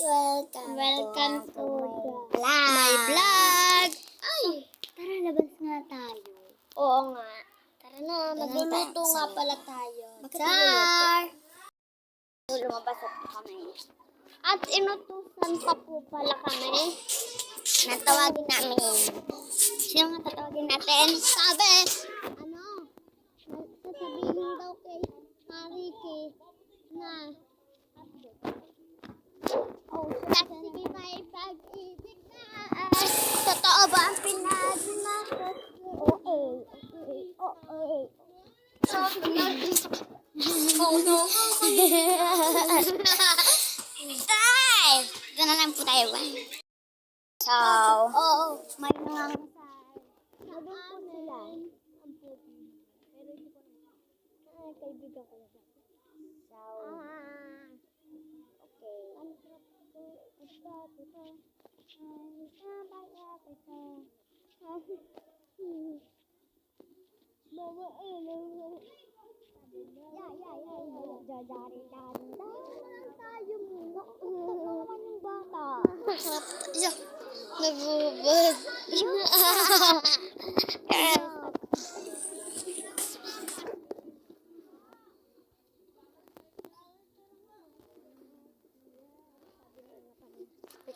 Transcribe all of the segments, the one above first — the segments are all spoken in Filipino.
Welcome to my vlog. Ay, tara labas nga tayo. Oo nga. Tara na, magluluto nga pala tayo. Char! Lumabas po kami. At inutusan pa po pala kami. Natawagin namin. Sino nga tatawagin natin? Sabi, sasabihin daw kay Mariki na sige may pag-ibig na. Totoo ba ang pinagmahal? Oh no. Guys! Ito na lang po tayo ba? So, May mga nandun po sila. Ang puti. Pero hindi ko na. Kaibigan ko na. so, Nabubad.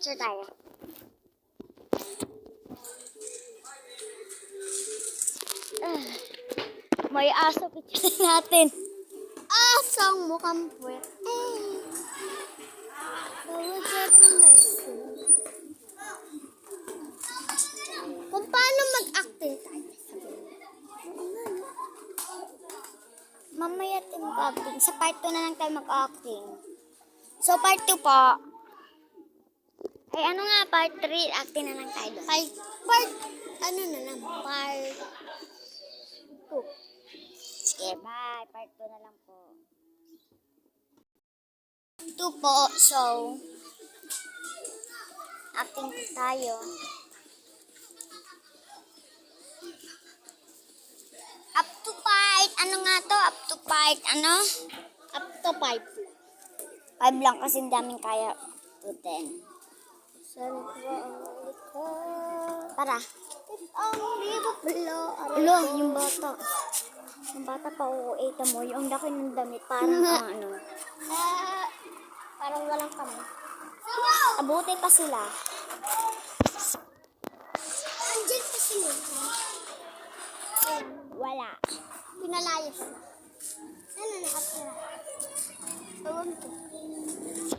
picture tayo. May aso picture natin. Asang mukhang puwet. Kung paano mag-acting tayo. Mamaya tayo mag-acting. Sa part 2 na lang tayo mag-acting. So, part 2 po. Ay, ano nga, part 3, acting na lang tayo doon. Part, ano na lang, part 2. Sige, bye. Part 2 na lang po. 2 po, so, Acting po tayo. Up to part. Ano nga to? Up to part. Ano? up to 5. 5 lang kasi daming kaya. To 10. Tara. Ulo, yung bata. Yung bata pa uuita mo. Yung laki ng damit. Parang ano. Parang walang kami. Abutin pa sila. Andiyan pa sila. Wala. Pinalayas na. Ano na? Ewan ko.